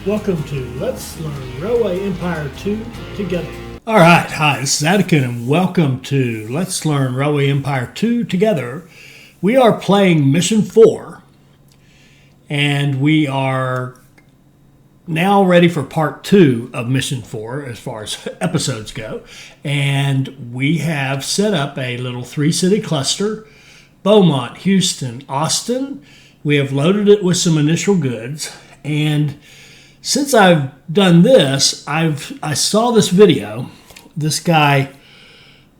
Welcome to Let's Learn Railway Empire 2 together. All right, hi, this is Attica, and welcome to Let's Learn Railway Empire 2 together. We are playing Mission 4, and we are now ready for part 2 of Mission 4 as far as episodes go. And we have set up a little 3-city cluster: Beaumont, Houston, Austin. We have loaded it with some initial goods, and since I've done this, I saw this video. This guy,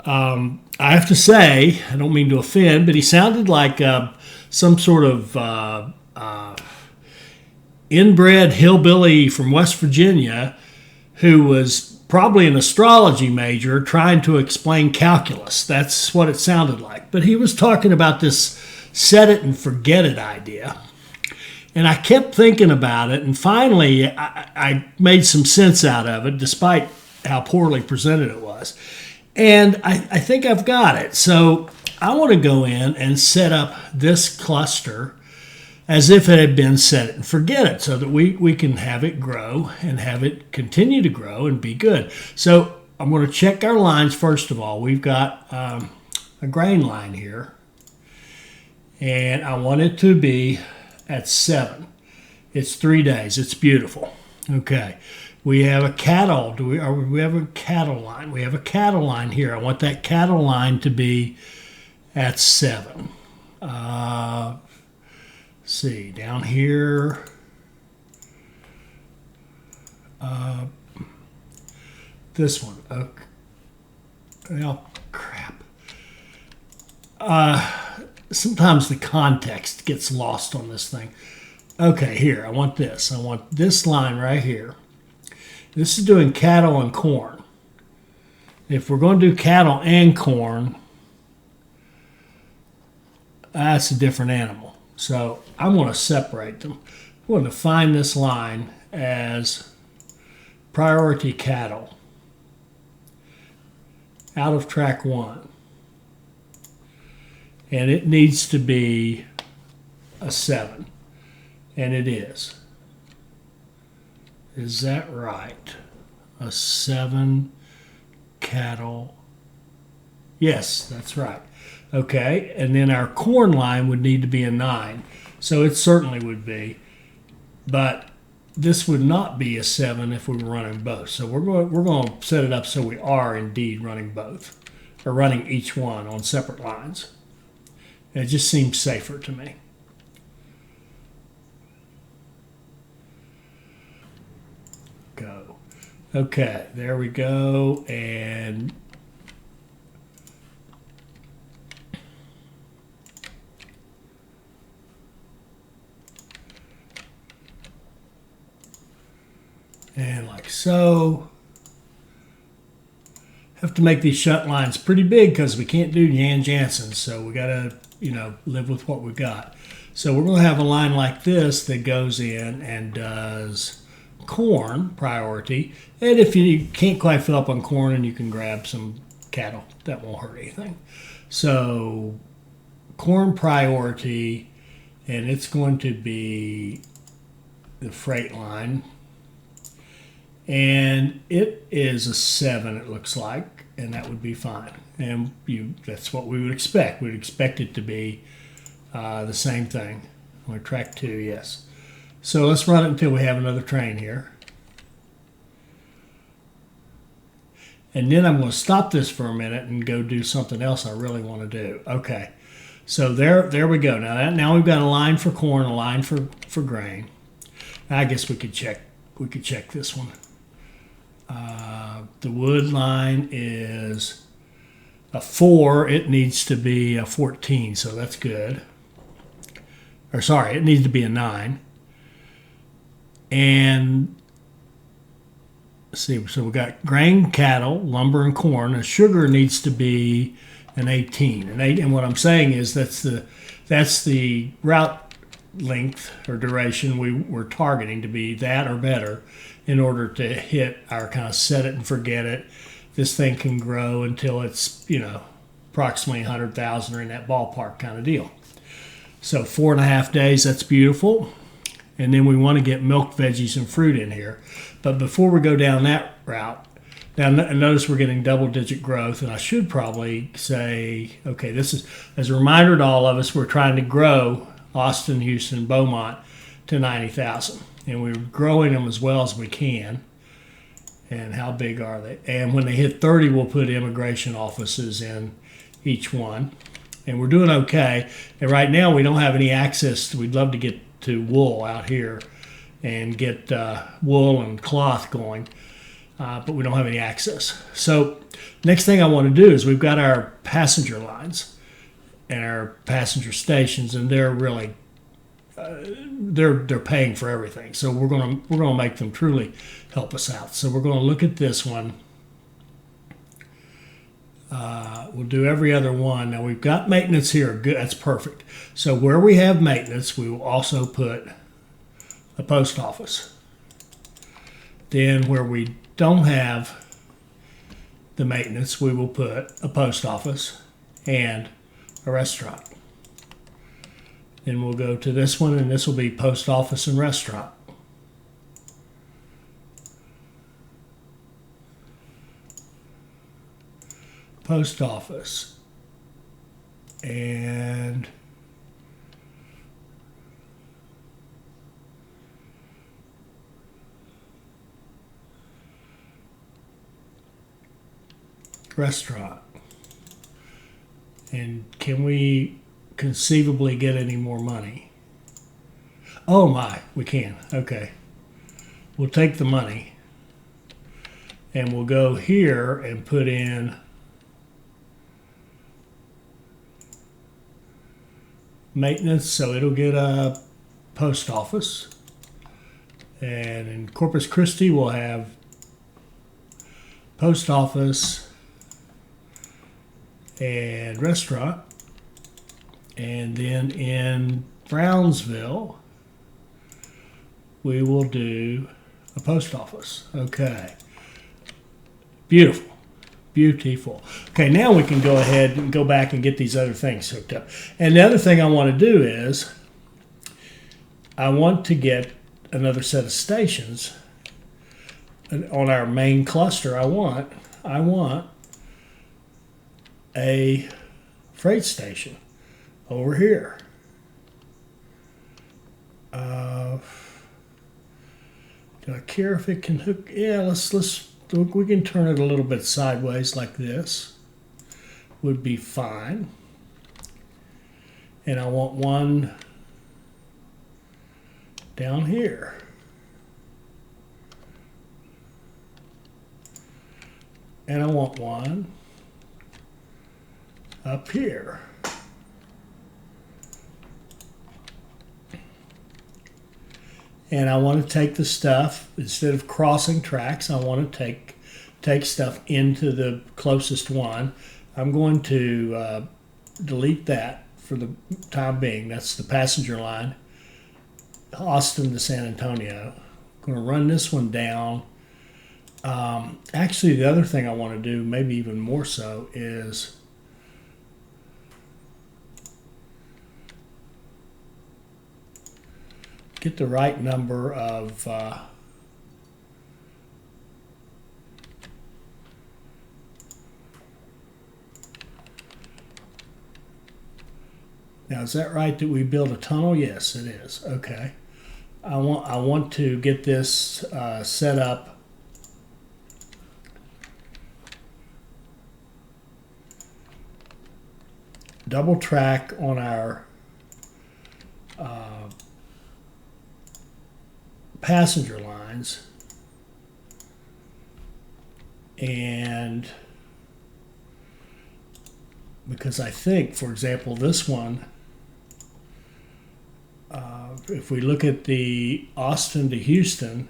I have to say, I don't mean to offend, but he sounded like some sort of inbred hillbilly from West Virginia who was probably an astrology major trying to explain calculus. That's what it sounded like. But he was talking about this set it and forget it idea. And I kept thinking about it, and finally I made some sense out of it, despite how poorly presented it was. And I think I've got it. So I want to go in and set up this cluster as if it had been set it and forget it, so that we can have it grow and have it continue to grow and be good. So I'm going to check our lines first of all. We've got a grain line here, and I want it to be at 7. It's 3 days. It's beautiful. Okay. We have a cattle. We have a cattle line. We have a cattle line here. I want that cattle line to be at 7. See, down here. This one. Okay. Oh, crap. Sometimes the context gets lost on this thing. Okay, here, I want this. I want this line right here. This is doing cattle and corn. If we're going to do cattle and corn, that's a different animal. So I'm going to separate them. I'm going to define this line as priority cattle out of track 1. And it needs to be a 7. And it is. Is that right? A 7 cattle. Yes, that's right. Okay, and then our corn line would need to be a 9. So it certainly would be. But this would not be a 7 if we were running both. So we're going to set it up so we are indeed running both, or running each one on separate lines. It just seems safer to me. Go. Okay, there we go. And like so. Have to make these shunt lines pretty big because we can't do Jan Jansen, so we got to live with what we got. So we're going to have a line like this that goes in and does corn priority. And if you can't quite fill up on corn, and you can grab some cattle, that won't hurt anything. So corn priority, and it's going to be the freight line. And it is a 7, it looks like, and that would be fine. And that's what we would expect. We'd expect it to be the same thing. On track 2, yes. So let's run it until we have another train here. And then I'm going to stop this for a minute and go do something else I really want to do. Okay. So there we go. Now we've got a line for corn, a line for grain. I guess we could check this one. The wood line is a 4. It needs to be a 14, so that's good. Or sorry, it needs to be a 9. And let's see, so we got grain, cattle, lumber, and corn. And sugar needs to be an 18. And what I'm saying is that's the route length or duration we're targeting to be that or better in order to hit our kind of set it and forget it. This thing can grow until it's, approximately 100,000 or in that ballpark kind of deal. So 4.5 days, that's beautiful. And then we want to get milk, veggies, and fruit in here. But before we go down that route, now notice we're getting double-digit growth, and I should probably say, okay, this is, as a reminder to all of us, we're trying to grow Austin, Houston, Beaumont to 90,000. And we're growing them as well as we can. And how big are they? And when they hit 30, we'll put immigration offices in each one. And we're doing okay. And right now we don't have any access. We'd love to get to wool out here and get wool and cloth going, but we don't have any access. So next thing I want to do is we've got our passenger lines and our passenger stations, and they're really they're paying for everything. So we're gonna make them truly help us out. So we're going to look at this one. We'll do every other one. Now we've got maintenance here. Good, that's perfect. So where we have maintenance, we will also put a post office. Then where we don't have the maintenance, we will put a post office and a restaurant. Then we'll go to this one, and this will be post office and restaurant. Post office and restaurant. And can we conceivably get any more money? Oh my, we can. Okay. We'll take the money and we'll go here and put in maintenance, so it'll get a post office. And in Corpus Christi, we'll have post office and restaurant. And then in Brownsville, we will do a post office. Okay. Beautiful. Beautiful. Okay, now we can go ahead and go back and get these other things hooked up. And the other thing I want to do is I want to get another set of stations on our main cluster. I want a freight station over here. Do I care if it can hook? Yeah, let's look. We can turn it a little bit sideways like this. Would be fine. And I want one down here. And I want one up here. And I want to take the stuff, instead of crossing tracks, I want to take stuff into the closest one. I'm going to delete that for the time being. That's the passenger line, Austin to San Antonio. I'm going to run this one down. Actually, the other thing I want to do, maybe even more so, is get the right number of now, is that right that we build a tunnel? Yes, it is. Okay. I want to get this set up double track on our passenger lines, and because I think, for example, this one, if we look at the Austin to Houston,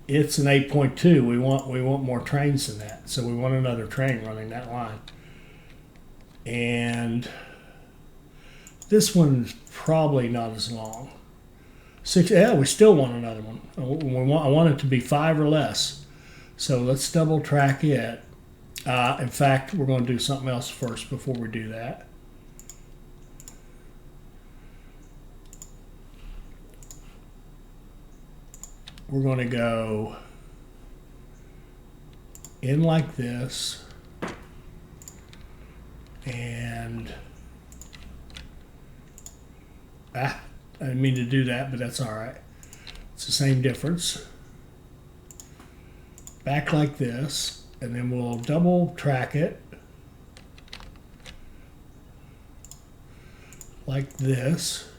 it's an 8.2. We want more trains than that, so we want another train running that line. And this one's probably not as long. 6. Yeah, we still want another one. I want it to be 5 or less. So let's double track it. In fact, we're going to do something else first before we do that. we're going to go in like this, and I didn't mean to do that, but that's all right. It's the same difference. Back like this, and then we'll double track it like this.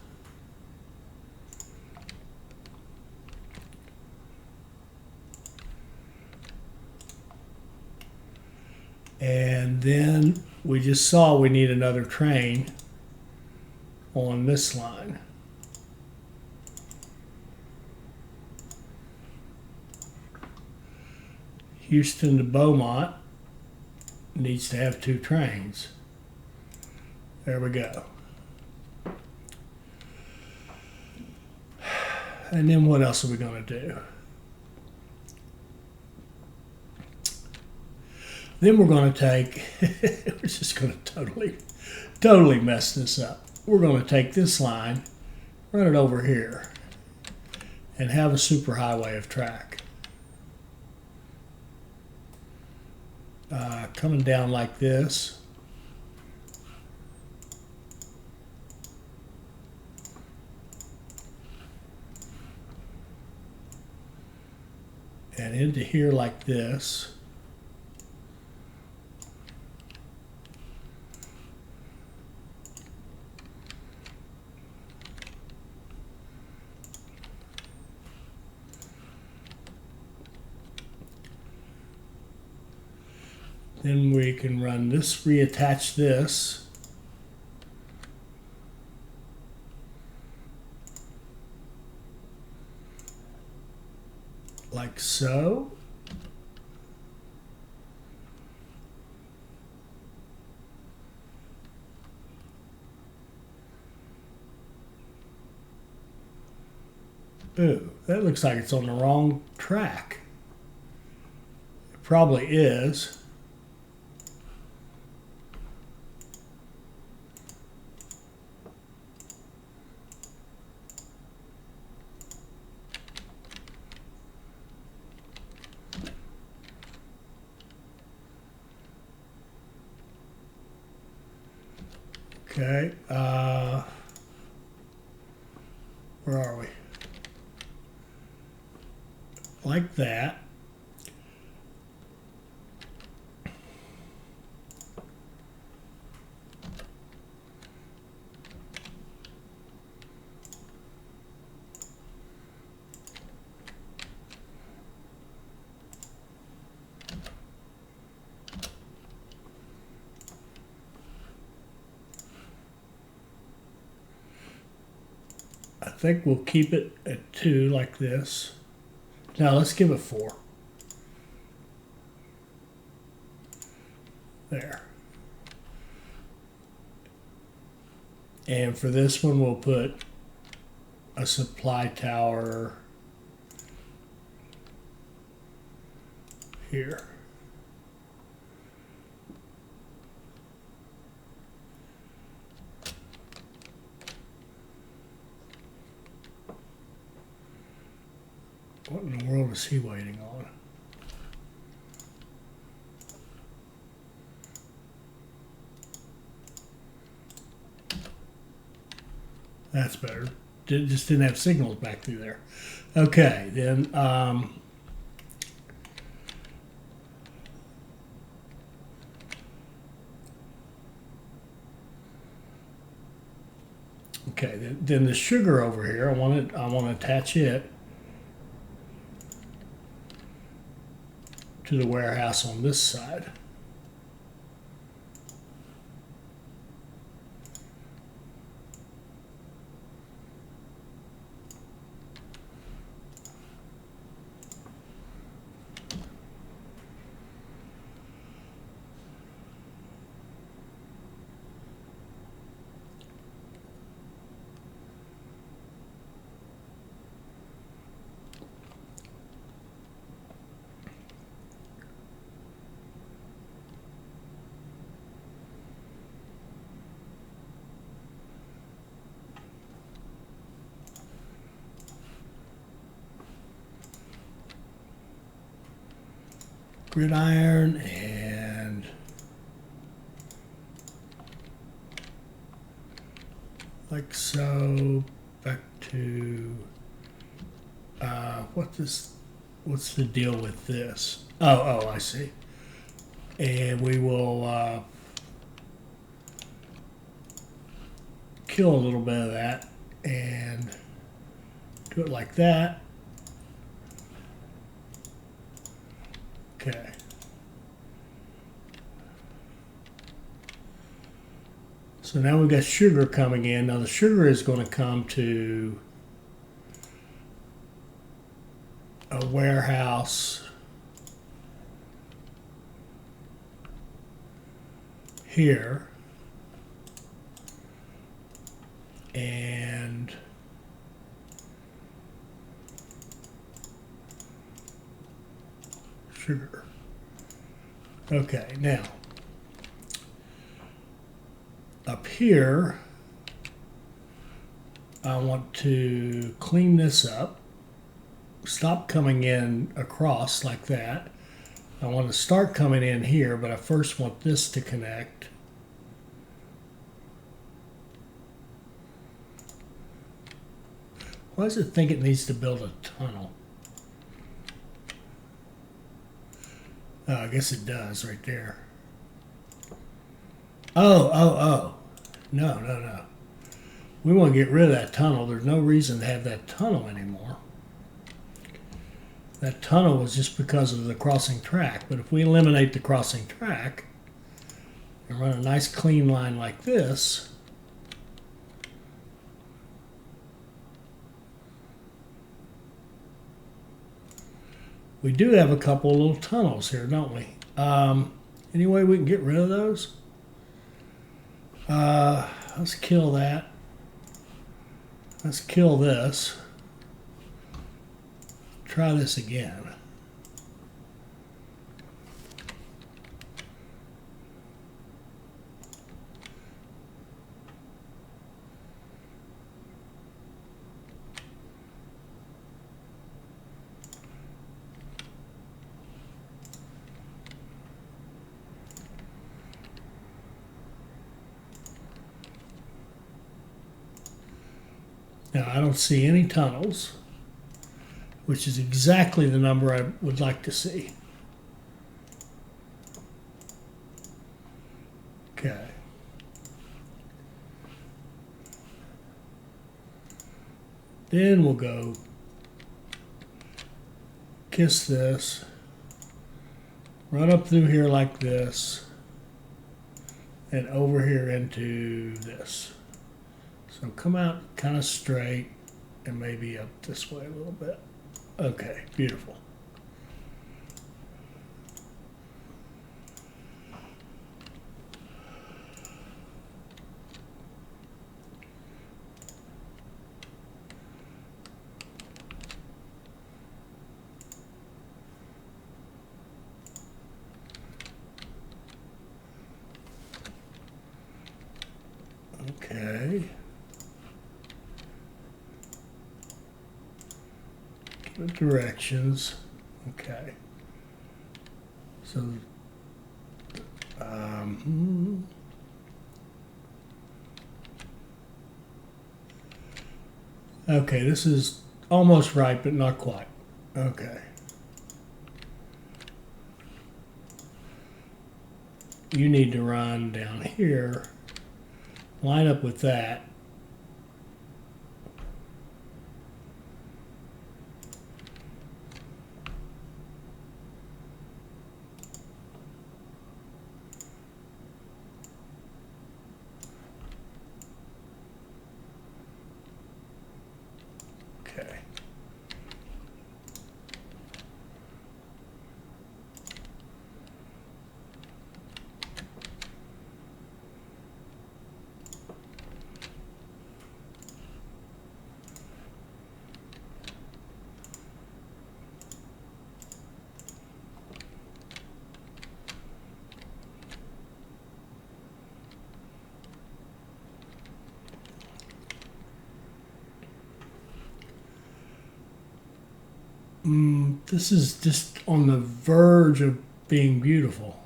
And then we just saw we need another train on this line. Houston to Beaumont needs to have 2 trains. There we go. And then what else are we going to do? Then we're going to take, we're just going to totally mess this up. We're going to take this line, run it over here, and have a superhighway of track. Coming down like this. And into here like this. Then we can run this, reattach this. Like so. Ooh, that looks like it's on the wrong track. It probably is. Okay, where are we? Like that. I think we'll keep it at 2 like this. Now let's give it 4. There. And for this one, we'll put a supply tower here. What in the world is he waiting on? That's better. Just didn't have signals back through there. Okay, then okay, then the sugar over here, I want to attach it to the warehouse on this side. gridiron and like so. Back to what's the deal with this? Oh, I see. And we will kill a little bit of that and do it like that. Okay. So now we've got sugar coming in. Now the sugar is going to come to a warehouse here. And sugar. Okay, now up here, I want to clean this up, stop coming in across like that. I want to start coming in here, but I first want this to connect. Why does it think it needs to build a tunnel? Oh, I guess it does right there. Oh. No. We want to get rid of that tunnel. There's no reason to have that tunnel anymore. That tunnel was just because of the crossing track. But if we eliminate the crossing track and run a nice clean line like this, we do have a couple of little tunnels here, don't we? Any way we can get rid of those? Let's kill that. Let's kill this. Try this again. Now, I don't see any tunnels, which is exactly the number I would like to see. Okay. Then we'll go kiss this, run up through here like this, and over here into this. So come out kind of straight and maybe up this way a little bit. Okay, beautiful. Okay. The directions. Okay. So, okay, this is almost right, but not quite. Okay. You need to run down here, line up with that. Okay. This is just on the verge of being beautiful.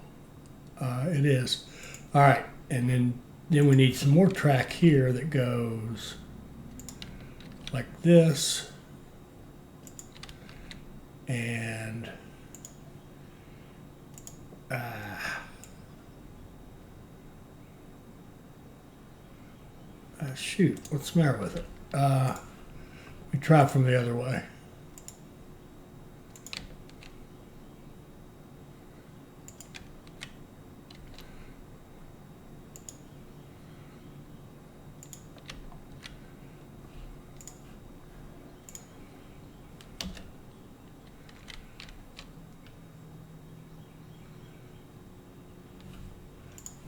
It is. All right, and then we need some more track here that goes like this, and shoot, what's the matter with it? We try from the other way.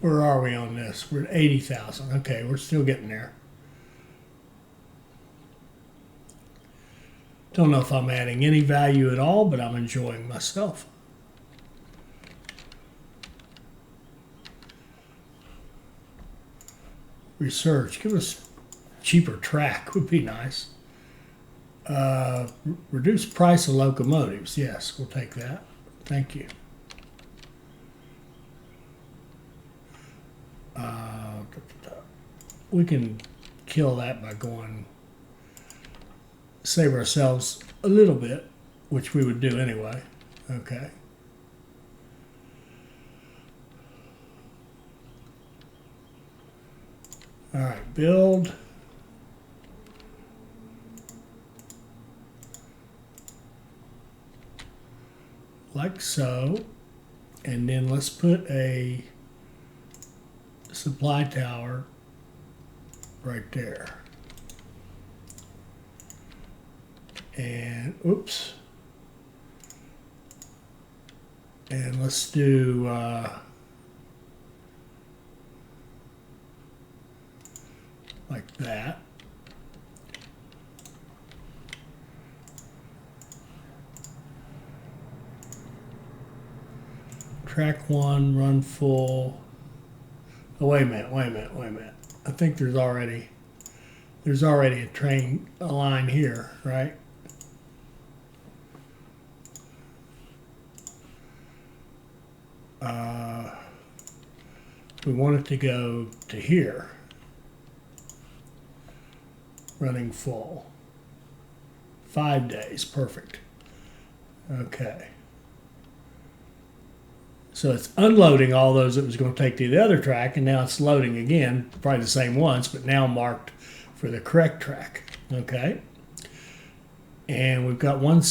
Where are we on this? We're at 80,000. Okay, we're still getting there. Don't know if I'm adding any value at all, but I'm enjoying myself. Research. Give us cheaper track would be nice. Reduce price of locomotives. Yes, we'll take that. Thank you. We can kill that by going save ourselves a little bit, which we would do anyway. Okay. All right, build. Like so. And then let's put a supply tower right there. And oops. And let's do like that. Track one, run full. Oh, wait a minute. I think there's already a line here, right? We want it to go to here, running full. 5 days, perfect. Okay. So it's unloading all those it was going to take to the other track, and now it's loading again, probably the same ones, but now marked for the correct track. Okay. And we've got one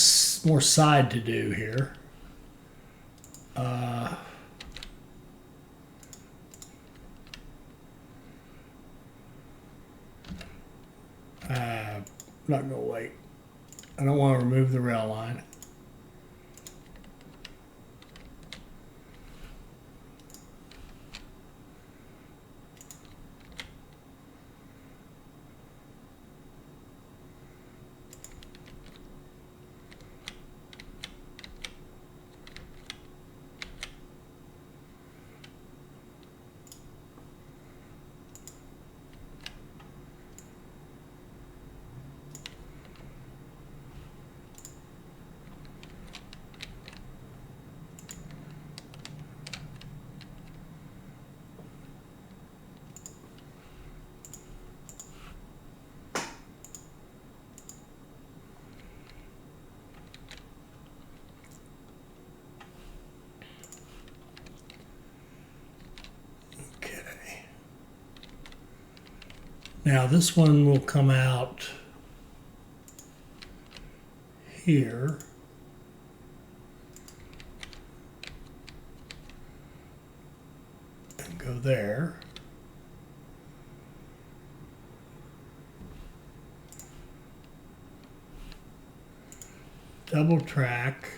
more side to do here. I'm not going to wait. I don't want to remove the rail line. Now this one will come out here. And go there. Double track.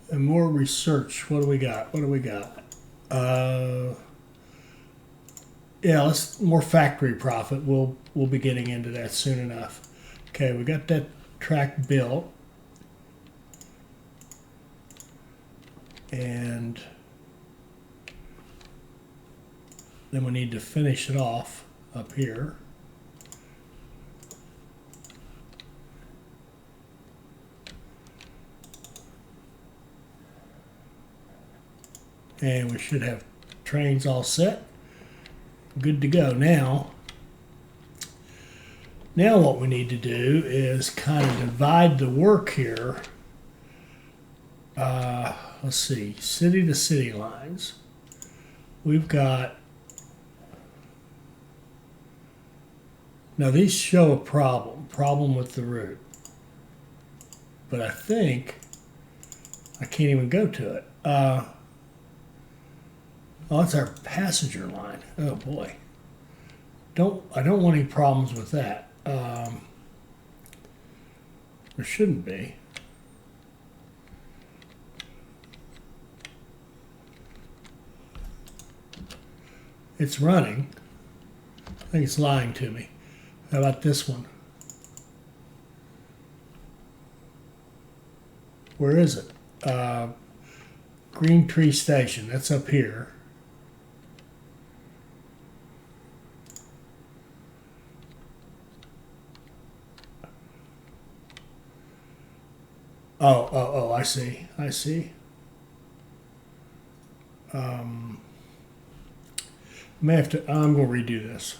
And more research. What do we got? Yeah, let's more factory profit. We'll be getting into that soon enough. Okay, we got that track built. And then we need to finish it off up here. And we should have trains all set. Good to go. Now what we need to do is kind of divide the work here. Let's see, city to city lines. We've got, now these show a problem with the route. But I think I can't even go to it. Oh, that's our passenger line. Oh boy. I don't want any problems with that. There shouldn't be. It's running. I think it's lying to me. How about this one? Where is it? Green Tree Station. That's up here. Oh, I see. May have to, I'm going to redo this.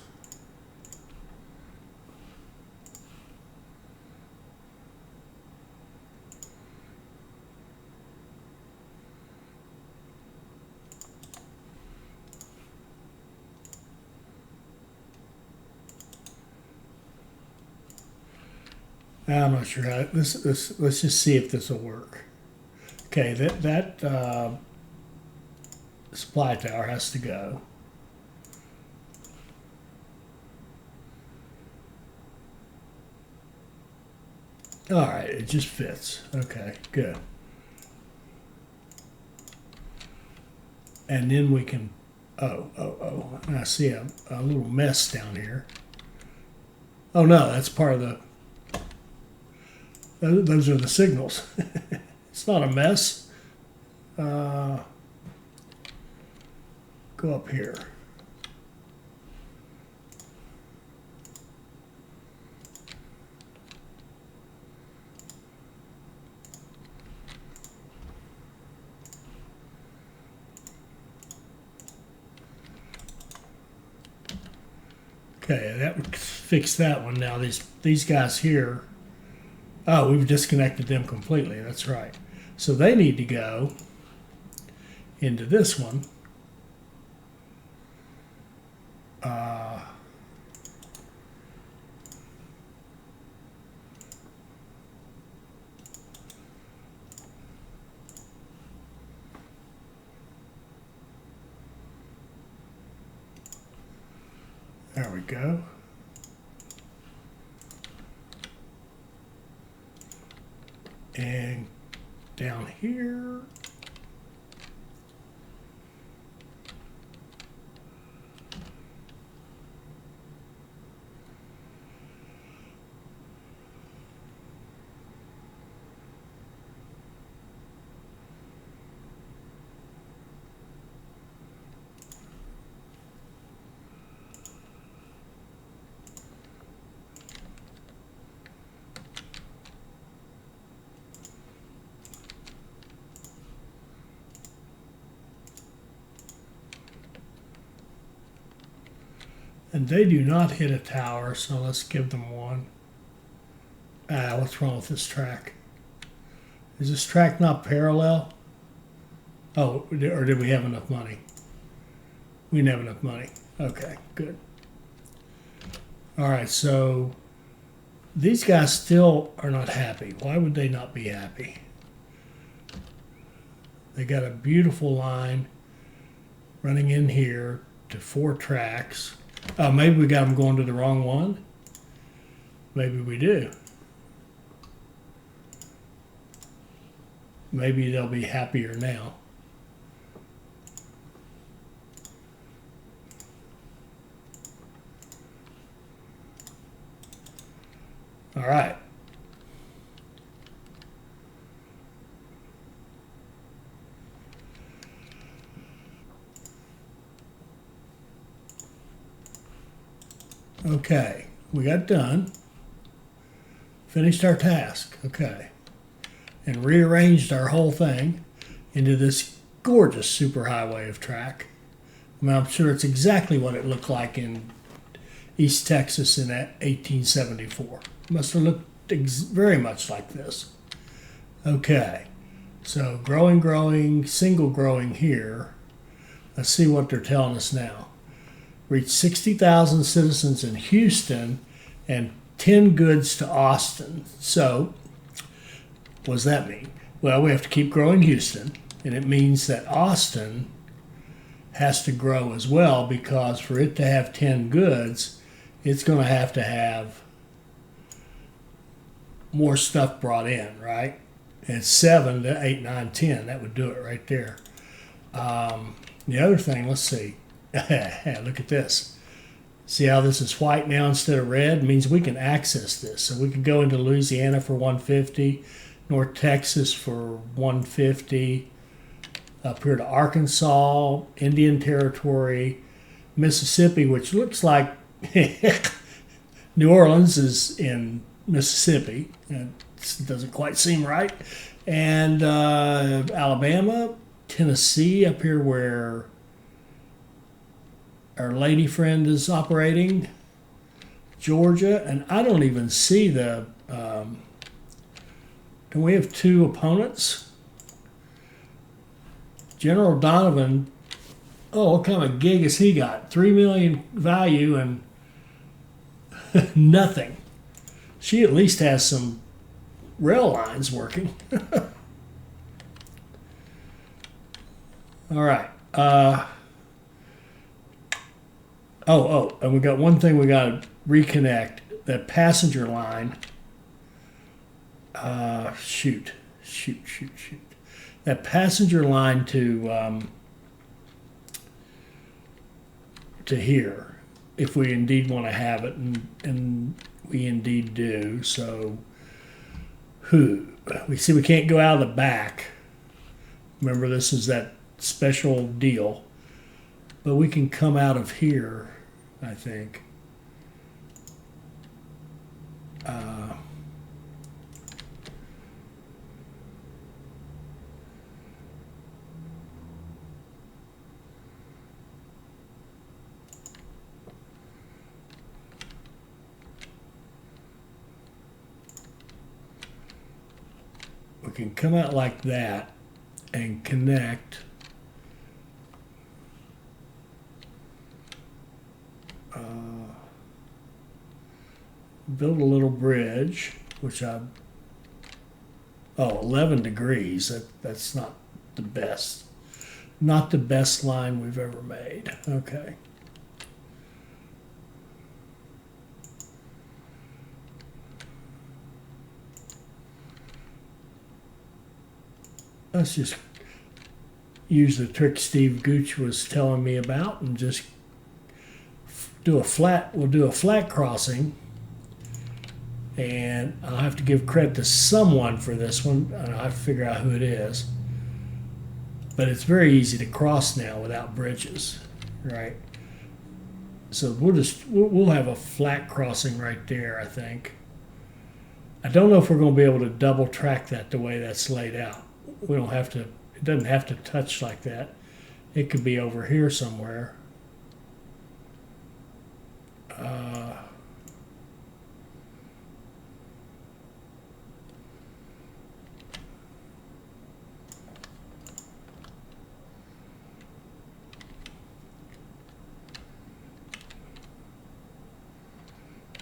I'm not sure how this. Let's just see if this will work. Okay, that supply tower has to go. All right, it just fits. Okay, good. And then we can. Oh! I see a little mess down here. Oh no, that's part of the. Those are the signals. It's not a mess. Go up here. Okay, that would fix that one. Now these guys here. Oh, we've disconnected them completely. That's right. So they need to go into this one. There we go. And down here. And they do not hit a tower, so let's give them one. What's wrong with this track? Is this track not parallel? Oh, or did we have enough money? We didn't have enough money. Okay, good. All right, so these guys still are not happy. Why would they not be happy? They got a beautiful line running in here to 4 tracks. Maybe we got them going to the wrong one. Maybe we do. Maybe they'll be happier now. All right. Okay, we got done. Finished our task. Okay. And rearranged our whole thing into this gorgeous superhighway of track. I mean, I'm sure it's exactly what it looked like in East Texas in 1874. It must have looked very much like this. Okay, so growing, single growing here. Let's see what they're telling us now. Reached 60,000 citizens in Houston and 10 goods to Austin. So, what does that mean? Well, we have to keep growing Houston, and it means that Austin has to grow as well, because for it to have 10 goods, it's going to have more stuff brought in, right? And 7 to 8, 9, 10, that would do it right there. The other thing, let's see. Look at this. See how this is white now instead of red? It means we can access this. So we could go into Louisiana for 150, North Texas for 150, up here to Arkansas, Indian Territory, Mississippi, which looks like New Orleans is in Mississippi. It doesn't quite seem right. And Alabama, Tennessee, up here where our lady friend is operating, Georgia, and I don't even see the. Can we have 2 opponents? General Donovan. Oh, what kind of a gig has he got? 3 million value and nothing. She at least has some rail lines working. All right. And we got one thing we got to reconnect. That passenger line. Shoot. That passenger line to here, if we indeed want to have it, and we indeed do. So, we see we can't go out of the back. Remember, this is that special deal. But we can come out of here, I think. We can come out like that and connect. Build a little bridge, which 11 degrees. That's not the best. Not the best line we've ever made. Okay. Let's just use the trick Steve Gooch was telling me about and just do a flat. We'll do a flat crossing. And I'll have to give credit to someone for this one. I'll have to figure out who it is. But it's very easy to cross now without bridges, right? So we'll have a flat crossing right there, I think. I don't know if we're going to be able to double track that the way that's laid out. We don't have to. It doesn't have to touch like that. It could be over here somewhere.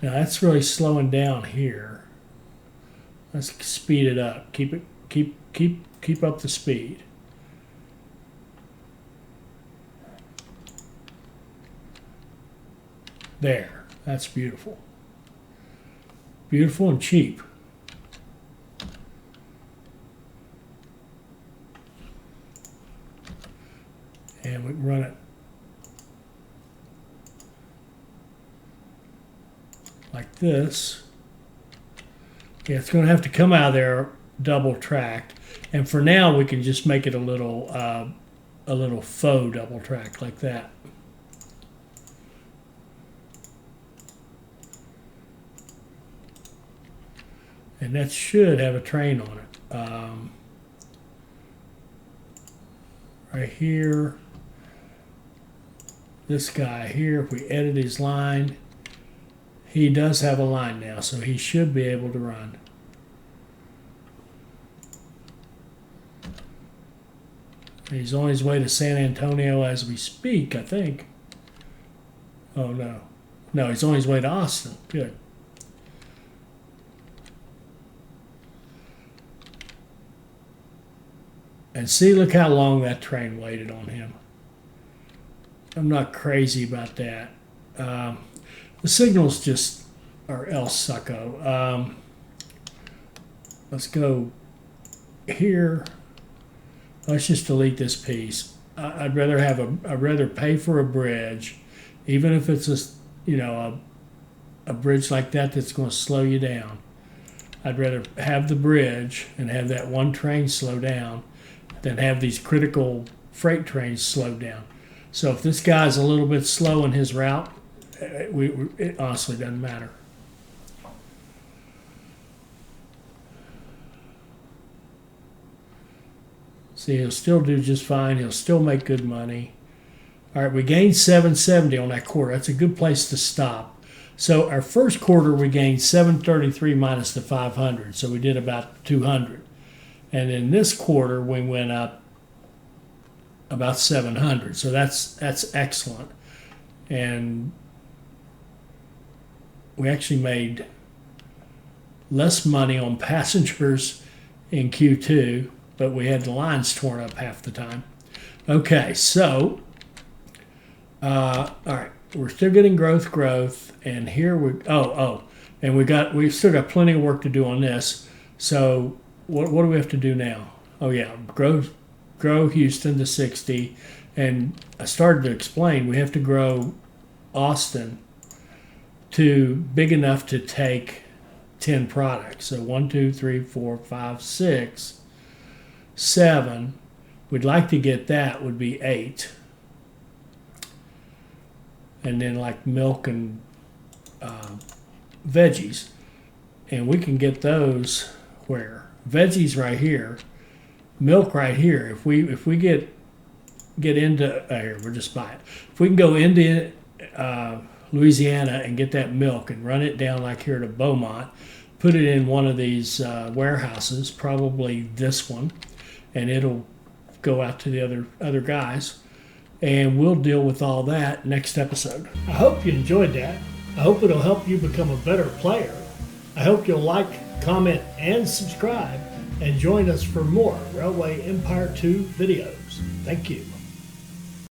Now that's really slowing down here. Let's speed it up. Keep up the speed. There. That's beautiful. Beautiful and cheap. And we can run it like this. Yeah, it's going to have to come out of there double tracked. And for now, we can just make it a little faux double track like that. And that should have a train on it. Right here, this guy here, if we edit his line, he does have a line now, so he should be able to run. He's on his way to San Antonio as we speak, I think. Oh, no. No, he's on his way to Austin. Good. And see, look how long that train waited on him. I'm not crazy about that. The signals just are El Succo. Let's go here. Let's just delete this piece. I'd rather pay for a bridge, even if it's a bridge like that that's going to slow you down. I'd rather have the bridge and have that one train slow down than have these critical freight trains slow down. So if this guy's a little bit slow in his route, it honestly doesn't matter. See, he'll still do just fine. He'll still make good money. All right, we gained 770 on that quarter. That's a good place to stop. So our first quarter, we gained 733 minus the 500. So we did about 200. And in this quarter, we went up about 700. So that's excellent. And we actually made less money on passengers in Q2, but we had the lines torn up half the time. Okay, so, all right, we're still getting growth, and here and we've still got plenty of work to do on this. So what do we have to do now? Oh yeah, grow Houston to 60, and I started to explain we have to grow Austin to big enough to take 10 products. So 1, 2, 3, 4, 5, 6, 7. We'd like to get that would be 8. And then like milk and veggies. And we can get those where? Veggies right here, milk right here. If we get into here, we're just buying it. If we can go into Louisiana and get that milk and run it down like here to Beaumont, put it in one of these warehouses, probably this one, and it'll go out to the other guys, and we'll deal with all that next episode. I hope you enjoyed that. I hope it'll help you become a better player. I hope you'll like, comment, and subscribe, and join us for more Railway Empire 2 videos. Thank you.